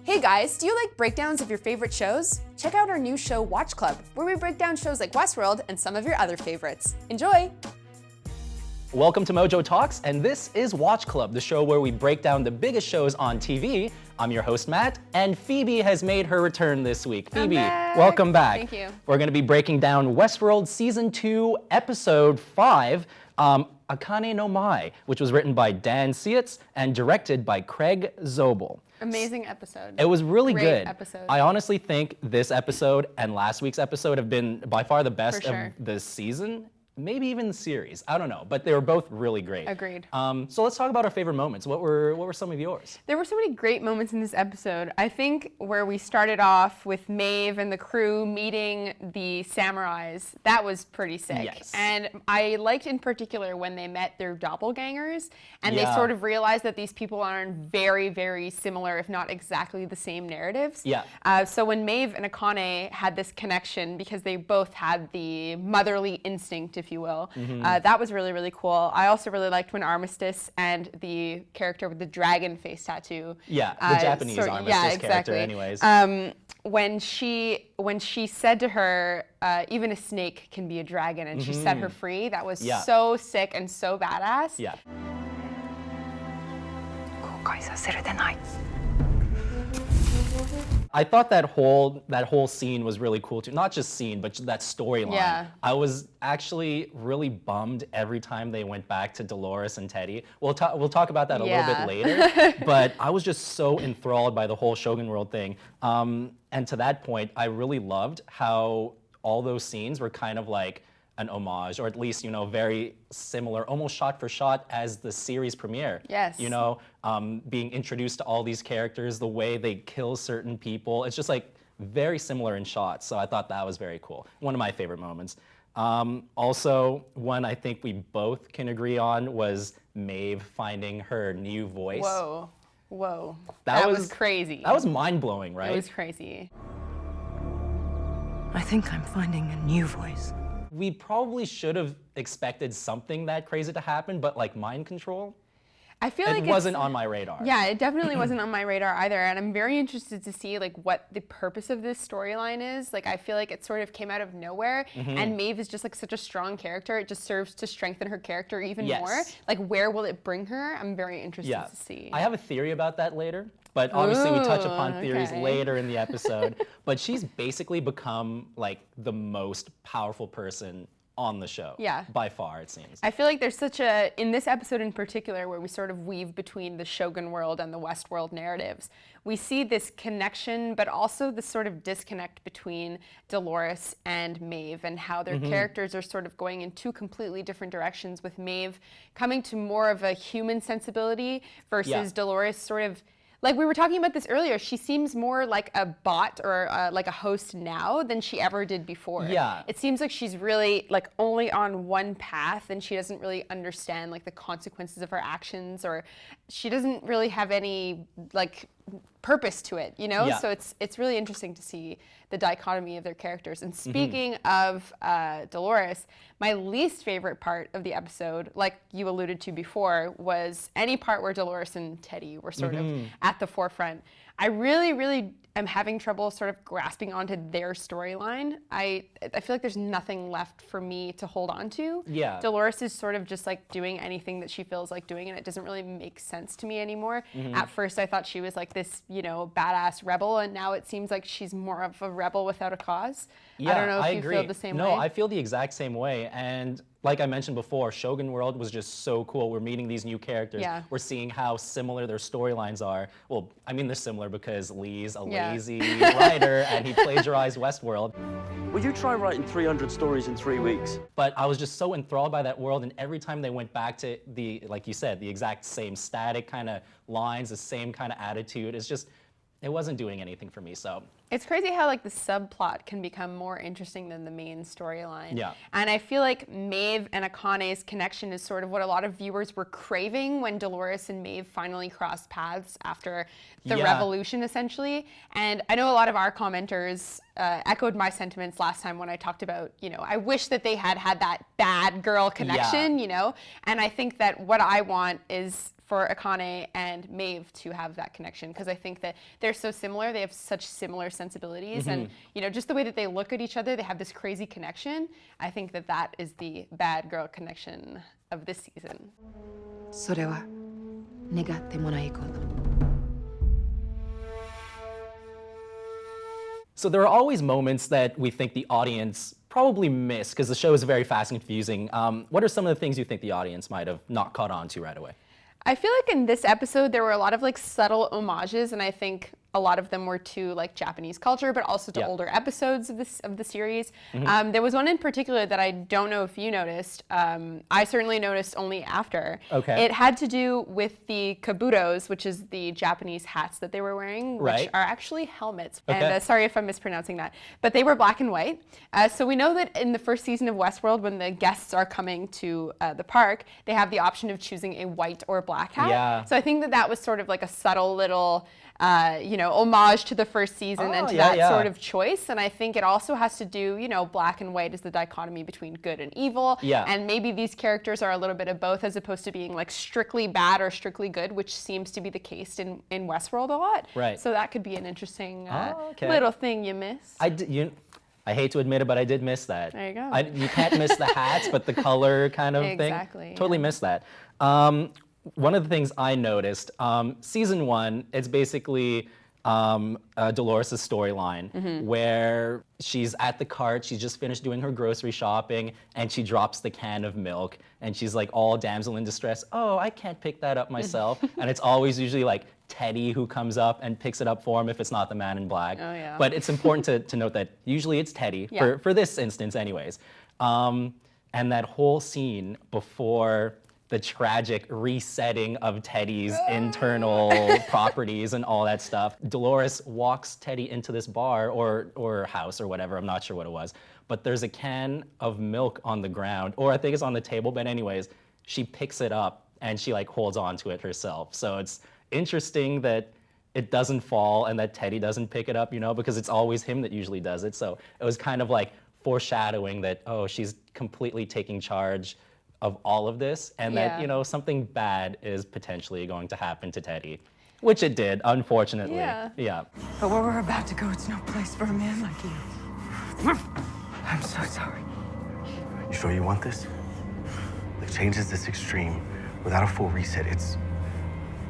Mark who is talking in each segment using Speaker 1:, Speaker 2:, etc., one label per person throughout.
Speaker 1: Hey guys, do you like breakdowns of your favorite shows? Check out our new show, WatchClub, where we break down shows like Westworld and some of your other favorites. Enjoy!
Speaker 2: Welcome to MojoTalks, and this is WatchClub, the show where we break down the biggest shows on TV. I'm your host, Matt, and Phoebe has made her return this week. Phoebe, welcome back.
Speaker 1: Thank you.
Speaker 2: We're going to be breaking down Westworld Season 2, Episode 5, Akane no Mai, which was written by Dan Sietz and directed by Craig Zobel.
Speaker 1: Amazing episode.
Speaker 2: It was really
Speaker 1: Great
Speaker 2: good.
Speaker 1: episode.
Speaker 2: I honestly think this episode and last week's episode have been by far the best
Speaker 1: For sure.
Speaker 2: of the season. Maybe even the series. I don't know, but they were both really great.
Speaker 1: Agreed.
Speaker 2: So let's talk about our favorite moments. What were some of yours?
Speaker 1: There were so many great moments in this episode. I think where we started off with Maeve and the crew meeting the samurais, that was pretty sick.
Speaker 2: Yes.
Speaker 1: And I liked in particular when they met their doppelgangers and they
Speaker 2: Yeah.
Speaker 1: sort of realized that these people are in very, very similar, if not exactly the same narratives.
Speaker 2: Yeah.
Speaker 1: So when Maeve and Akane had this connection because they both had the motherly instinct, if you will, that was really, really cool. I also really liked when Armistice and the character with the dragon face tattoo.
Speaker 2: Yeah, the Japanese Armistice character anyways.
Speaker 1: When she said to her, even a snake can be a dragon, and she set her free, that was so sick and so badass.
Speaker 2: Yeah. I thought that whole scene was really cool too. Not just scene, but that storyline.
Speaker 1: Yeah.
Speaker 2: I was actually really bummed every time they went back to Delores and Teddy. We'll talk about that a little bit later. But I was just so enthralled by the whole Shogun World thing. And to that point, I really loved how all those scenes were kind of like an homage, or at least, you know, very similar, almost shot for shot as the series premiere.
Speaker 1: Yes.
Speaker 2: You know, being introduced to all these characters, the way they kill certain people, it's just like very similar in shots. So I thought that was very cool. One of my favorite moments. Also, one I think we both can agree on was Maeve finding her new voice.
Speaker 1: Whoa. That was crazy.
Speaker 2: That was mind-blowing, right?
Speaker 1: It was crazy.
Speaker 3: I think I'm finding a new voice.
Speaker 2: We probably should have expected something that crazy to happen, but like mind control,
Speaker 1: I feel like
Speaker 2: it wasn't on my radar.
Speaker 1: Yeah, it definitely wasn't on my radar either, and I'm very interested to see like what the purpose of this storyline is. Like, I feel like it sort of came out of nowhere, and Maeve is just like such a strong character. It just serves to strengthen her character even more. Like, where will it bring her? I'm very interested to see.
Speaker 2: I have a theory about that later, but obviously we touch upon theories
Speaker 1: okay.
Speaker 2: later in the episode. But she's basically become like the most powerful person on the show.
Speaker 1: Yeah.
Speaker 2: By far, it seems.
Speaker 1: I feel like there's such a, in this episode in particular, where we sort of weave between the Shogun World and the Westworld narratives, we see this connection, but also this sort of disconnect between Delores and Maeve, and how their characters are sort of going in two completely different directions, with Maeve coming to more of a human sensibility versus Delores sort of, like we were talking about this earlier, she seems more like a bot or like a host now than she ever did before.
Speaker 2: Yeah.
Speaker 1: It seems like she's really like only on one path, and she doesn't really understand like the consequences of her actions, or she doesn't really have any like purpose to it, you know?
Speaker 2: Yeah.
Speaker 1: So it's really interesting to see the dichotomy of their characters. And speaking of Delores, my least favorite part of the episode, like you alluded to before, was any part where Delores and Teddy were sort of at the forefront. I really, really am having trouble sort of grasping onto their storyline. I feel like there's nothing left for me to hold on to.
Speaker 2: Yeah.
Speaker 1: Dolores is sort of just like doing anything that she feels like doing, and it doesn't really make sense to me anymore. At first I thought she was like this, you know, badass rebel, and now it seems like she's more of a rebel without a cause.
Speaker 2: Yeah,
Speaker 1: I don't know if you
Speaker 2: agree.
Speaker 1: feel the same way.
Speaker 2: No, I feel the exact same way. And like I mentioned before, Shogun World was just so cool. We're meeting these new characters.
Speaker 1: Yeah.
Speaker 2: We're seeing how similar their storylines are. Well, I mean, they're similar because Lee's a
Speaker 1: Yeah.
Speaker 2: lazy writer and he plagiarized Westworld.
Speaker 4: Will you try writing 300 stories in 3 weeks?
Speaker 2: But I was just so enthralled by that world, and every time they went back to the, like you said, the exact same static kind of lines, the same kind of attitude, it's just, it wasn't doing anything for me, so.
Speaker 1: It's crazy how like the subplot can become more interesting than the main storyline.
Speaker 2: Yeah.
Speaker 1: And I feel like Maeve and Akane's connection is sort of what a lot of viewers were craving when Delores and Maeve finally crossed paths after the revolution, essentially. And I know a lot of our commenters echoed my sentiments last time when I talked about, you know, I wish that they had had that bad girl connection, you know? And I think that what I want is for Akane and Maeve to have that connection, because I think that they're so similar. They have such similar sensibilities, and just the way that they look at each other, they have this crazy connection. I think that that is the bad girl connection of this season.
Speaker 3: それは願ってもないこと。
Speaker 2: So there are always moments that we think the audience probably miss because the show is very fast and confusing. What are some of the things you think the audience might have not caught on to right away?
Speaker 1: I feel like in this episode there were a lot of like subtle homages, and I think a lot of them were to like Japanese culture, but also to older episodes of the series. There was one in particular that I don't know if you noticed. I certainly noticed only after.
Speaker 2: Okay.
Speaker 1: It had to do with the kabutos, which is the Japanese hats that they were wearing, which are actually helmets.
Speaker 2: Okay.
Speaker 1: And sorry if I'm mispronouncing that, but they were black and white. So we know that in the first season of Westworld, when the guests are coming to the park, they have the option of choosing a white or black hat.
Speaker 2: Yeah.
Speaker 1: So I think that that was sort of like a subtle little homage to the first season and to that sort of choice. And I think it also has to do, black and white is the dichotomy between good and evil.
Speaker 2: Yeah.
Speaker 1: And maybe these characters are a little bit of both, as opposed to being like strictly bad or strictly good, which seems to be the case in Westworld a lot.
Speaker 2: Right.
Speaker 1: So that could be an interesting
Speaker 2: okay.
Speaker 1: little thing you miss.
Speaker 2: I hate to admit it, but I did miss that.
Speaker 1: There you go.
Speaker 2: You can't miss the hats, but the color kind of thing.
Speaker 1: Exactly,
Speaker 2: Totally missed that. One of the things I noticed, season 1, it's basically Dolores' storyline where she's at the cart, she's just finished doing her grocery shopping, and she drops the can of milk, and she's like all damsel in distress. Oh, I can't pick that up myself. And it's always usually like Teddy who comes up and picks it up for him if it's not the man in black.
Speaker 1: Oh, yeah.
Speaker 2: But it's important to note that usually it's Teddy, for this instance anyways. And that whole scene before the tragic resetting of Teddy's internal properties and all that stuff. Dolores walks Teddy into this bar or house or whatever, I'm not sure what it was, but there's a can of milk on the ground, or I think it's on the table, but anyways, she picks it up and she like holds on to it herself. So it's interesting that it doesn't fall and that Teddy doesn't pick it up, because it's always him that usually does it. So it was kind of like foreshadowing that, oh, she's completely taking charge of all of this, and that something bad is potentially going to happen to Teddy, which it did, unfortunately. Yeah.
Speaker 3: But where we're about to go, it's no place for a man like you. I'm so sorry.
Speaker 5: You sure you want this? The change is this extreme. Without a full reset,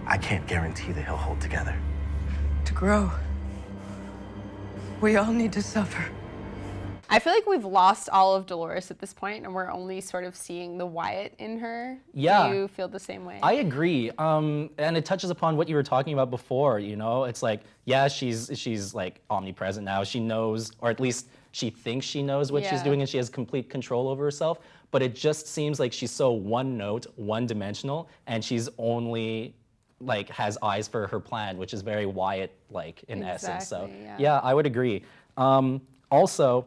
Speaker 5: I can't guarantee that he'll hold together.
Speaker 3: To grow, we all need to suffer.
Speaker 1: I feel like we've lost all of Dolores at this point, and we're only sort of seeing the Wyatt in her.
Speaker 2: Yeah.
Speaker 1: Do you feel the same way?
Speaker 2: I agree. And it touches upon what you were talking about before, It's like, yeah, she's like omnipresent now. She knows, or at least she thinks she knows what she's doing, and she has complete control over herself. But it just seems like she's so one note, one dimensional, and she's only like has eyes for her plan, which is very Wyatt-like in essence. So yeah, I would agree. Also,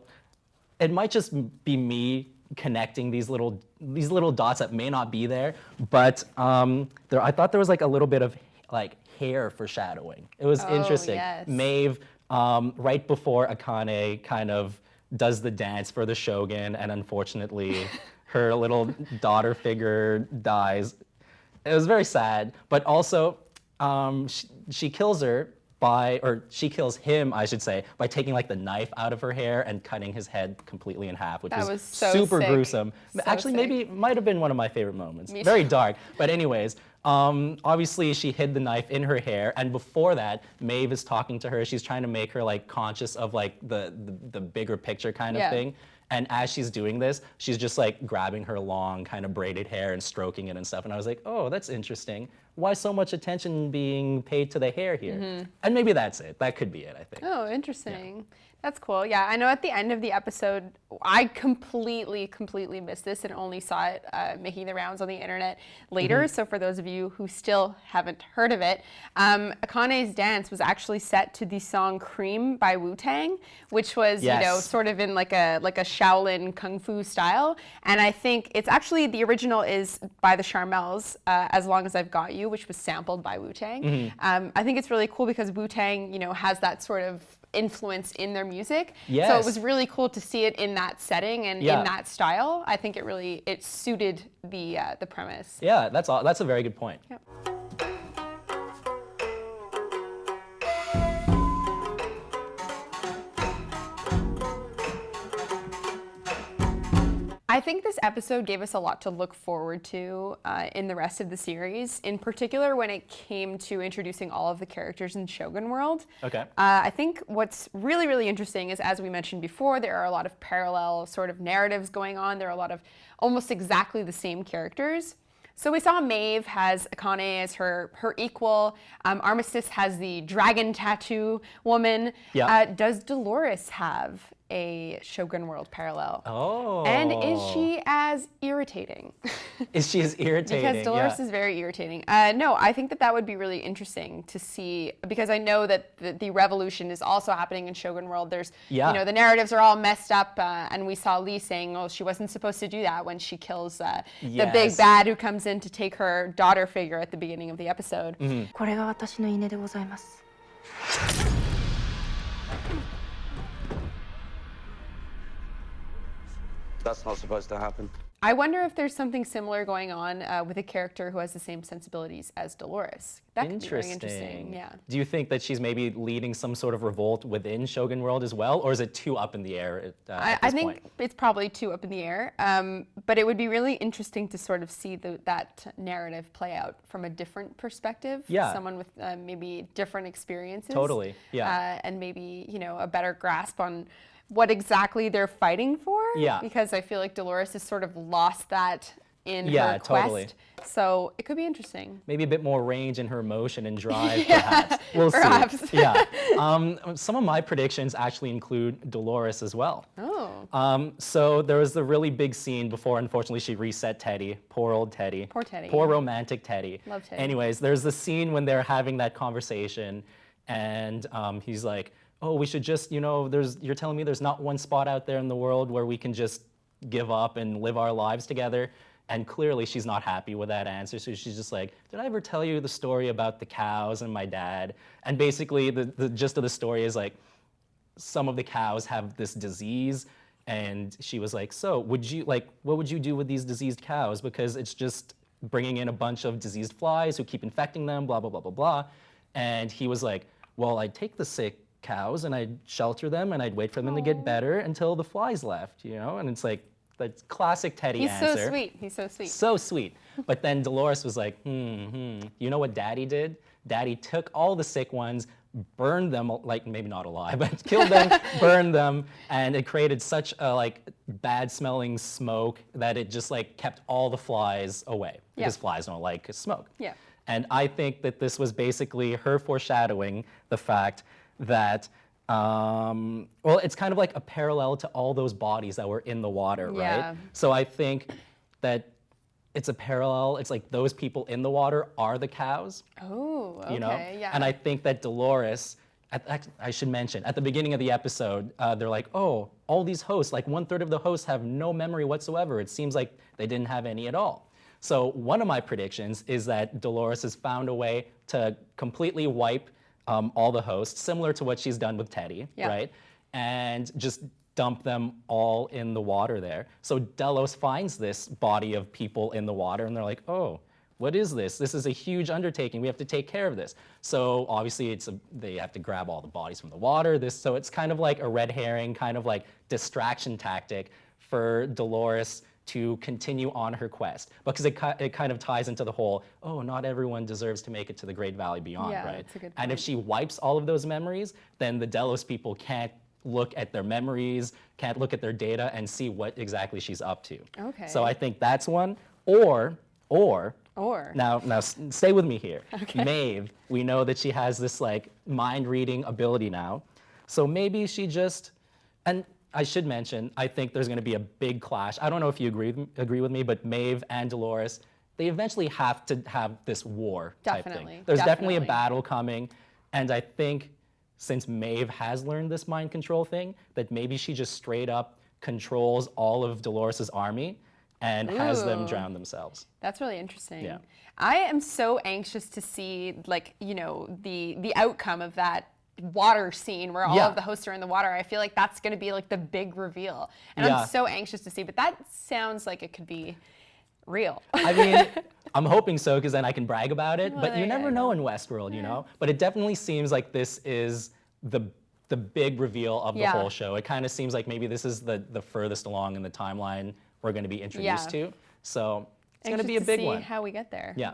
Speaker 2: it might just be me connecting these little dots that may not be there, but I thought there was like a little bit of like hair foreshadowing. It was interesting.
Speaker 1: Yes.
Speaker 2: Maeve, right before Akane kind of does the dance for the Shogun, and unfortunately her little daughter figure dies. It was very sad, but also she kills her she kills him, I should say, by taking like the knife out of her hair and cutting his head completely in half, which was
Speaker 1: so
Speaker 2: super
Speaker 1: sick.
Speaker 2: gruesome.
Speaker 1: So
Speaker 2: Actually,
Speaker 1: sick.
Speaker 2: maybe might have been one of my favorite moments.
Speaker 1: Me
Speaker 2: Very
Speaker 1: too.
Speaker 2: dark, but anyways, obviously she hid the knife in her hair, and before that, Maeve is talking to her. She's trying to make her like conscious of like the bigger picture kind of thing. And as she's doing this, she's just like grabbing her long kind of braided hair and stroking it and stuff. And I was like, oh, that's interesting. Why so much attention being paid to the hair here? And maybe that's it. That could be it, I think.
Speaker 1: Oh, interesting. That's cool. Yeah, I know at the end of the episode, I completely missed this and only saw it making the rounds on the internet later. So for those of you who still haven't heard of it, Akane's dance was actually set to the song Cream by Wu-Tang, which was, sort of in like a Shaolin Kung Fu style. And I think it's actually, the original is by the Charmels, As Long As I've Got You, which was sampled by Wu-Tang. I think it's really cool because Wu-Tang, has that sort of influence in their music.
Speaker 2: Yes.
Speaker 1: So it was really cool to see it in that setting and in that style. I think it suited the premise.
Speaker 2: Yeah, that's a very good point.
Speaker 1: Yep. I think this episode gave us a lot to look forward to in the rest of the series, in particular when it came to introducing all of the characters in Shogun World.
Speaker 2: Okay.
Speaker 1: I think what's really, really interesting is, as we mentioned before, there are a lot of parallel sort of narratives going on. There are a lot of almost exactly the same characters. So we saw Maeve has Akane as her equal. Armistice has the dragon tattoo woman.
Speaker 2: Yeah.
Speaker 1: Does Delores have a Shogun World parallel?
Speaker 2: Oh.
Speaker 1: And is she as irritating?
Speaker 2: Is she as irritating?
Speaker 1: Because Delores is very irritating. No, I think that would be really interesting to see, because I know that the revolution is also happening in Shogun World. There's, the narratives are all messed up, and we saw Lee saying, oh, she wasn't supposed to do that when she kills the big bad who comes in to take her daughter figure at the beginning of the episode.
Speaker 3: これが私の稲でございます。
Speaker 4: That's not supposed to happen.
Speaker 1: I wonder if there's something similar going on with a character who has the same sensibilities as Delores. That could be very interesting. Yeah.
Speaker 2: Do you think that she's maybe leading some sort of revolt within Shogun World as well, or is it too up in the air at this
Speaker 1: I think
Speaker 2: point?
Speaker 1: it's probably too up in the air, but it would be really interesting to sort of see that narrative play out from a different perspective.
Speaker 2: Yeah.
Speaker 1: Someone with maybe different experiences.
Speaker 2: Totally, yeah.
Speaker 1: And maybe, a better grasp on what exactly they're fighting for.
Speaker 2: Yeah.
Speaker 1: Because I feel like Delores has sort of lost that in her quest.
Speaker 2: Totally.
Speaker 1: So it could be interesting.
Speaker 2: Maybe a bit more range in her emotion and drive, perhaps. We'll
Speaker 1: perhaps.
Speaker 2: see. Yeah. Some of my predictions actually include Delores as well.
Speaker 1: Oh.
Speaker 2: So there was the really big scene before, unfortunately, she reset Teddy. Poor old Teddy.
Speaker 1: Poor Teddy.
Speaker 2: Poor romantic Teddy.
Speaker 1: Love Teddy.
Speaker 2: Anyways, there's the scene when they're having that conversation, and he's like, oh, we should just, you're telling me there's not one spot out there in the world where we can just give up and live our lives together? And clearly she's not happy with that answer. So she's just like, did I ever tell you the story about the cows and my dad? And basically the gist of the story is like, some of the cows have this disease. And she was like, so what would you do with these diseased cows? Because it's just bringing in a bunch of diseased flies who keep infecting them, blah, blah, blah, blah, blah. And he was like, well, I'd take the sick cows and I'd shelter them and I'd wait for them to get better until the flies left, And it's like the classic Teddy answer.
Speaker 1: He's so sweet. He's so sweet.
Speaker 2: So sweet. But then Delores was like, You know what Daddy did? Daddy took all the sick ones, burned them, like maybe not alive, but killed them, burned them, and it created such a bad smelling smoke that it just kept all the flies away because flies don't like smoke.
Speaker 1: Yeah.
Speaker 2: And I think that this was basically her foreshadowing the fact that, it's kind of like a parallel to all those bodies that were in the water,
Speaker 1: Yeah.
Speaker 2: right? So I think that it's a parallel. It's like those people in the water are the cows.
Speaker 1: Oh, okay, yeah.
Speaker 2: And I think that Delores, I should mention, at the beginning of the episode, they're like, oh, all these hosts, 1/3 of the hosts have no memory whatsoever. It seems like they didn't have any at all. So one of my predictions is that Delores has found a way to completely wipe all the hosts, similar to what she's done with Teddy, right? And just dump them all in the water there. So Delos finds this body of people in the water, and they're like, oh, what is this? This is a huge undertaking. We have to take care of this. So obviously they have to grab all the bodies from the water. So it's kind of like a red herring, kind of like distraction tactic for Delores to continue on her quest, because it kind of ties into the whole, oh, not everyone deserves to make it to the Great Valley Beyond,
Speaker 1: Yeah,
Speaker 2: right?
Speaker 1: that's a good
Speaker 2: And if
Speaker 1: point.
Speaker 2: she wipes all of those memories, then the Delos people can't look at their memories, can't look at their data and see what exactly she's up to.
Speaker 1: Okay.
Speaker 2: So I think that's one. Or now stay with me here.
Speaker 1: Okay.
Speaker 2: Maeve, we know that she has this mind reading ability now. So maybe she just, and I should mention, I think there's going to be a big clash. I don't know if you agree with me, but Maeve and Delores, they eventually have to have this war type
Speaker 1: Definitely,
Speaker 2: thing. There's definitely a
Speaker 1: definitely.
Speaker 2: battle coming, and I think since Maeve has learned this mind control thing, that maybe she just straight up controls all of Dolores' army and has them
Speaker 1: Ooh.
Speaker 2: drown themselves.
Speaker 1: That's really interesting.
Speaker 2: Yeah.
Speaker 1: I am so anxious to see, the outcome of that water scene where all
Speaker 2: Yeah.
Speaker 1: of the hosts are in the water. I feel like that's going to be the big reveal. And
Speaker 2: Yeah.
Speaker 1: I'm so anxious to see, but that sounds like it could be real.
Speaker 2: I mean, I'm hoping so, because then I can brag about it,
Speaker 1: Well,
Speaker 2: but you
Speaker 1: there you
Speaker 2: never
Speaker 1: go.
Speaker 2: know in Westworld, But it definitely seems like this is the big reveal of the
Speaker 1: Yeah.
Speaker 2: whole show. It kind of seems like maybe this is the furthest along in the timeline we're going to be introduced to. So it's going to be a
Speaker 1: Anxious to
Speaker 2: big
Speaker 1: see
Speaker 2: one.
Speaker 1: how we get there.
Speaker 2: Yeah.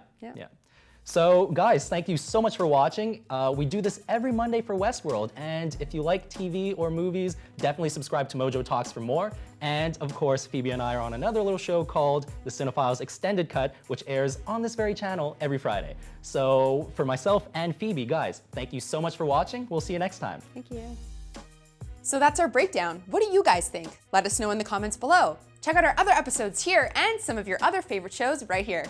Speaker 2: So guys, thank you so much for watching. We do this every Monday for Westworld, and if you like TV or movies, definitely subscribe to Mojo Talks for more. And of course, Phoebe and I are on another little show called The Cinephiles Extended Cut, which airs on this very channel every Friday. So for myself and Phoebe, guys, thank you so much for watching. We'll see you next time.
Speaker 1: Thank you.
Speaker 6: So that's our breakdown. What do you guys think? Let us know in the comments below. Check out our other episodes here and some of your other favorite shows right here.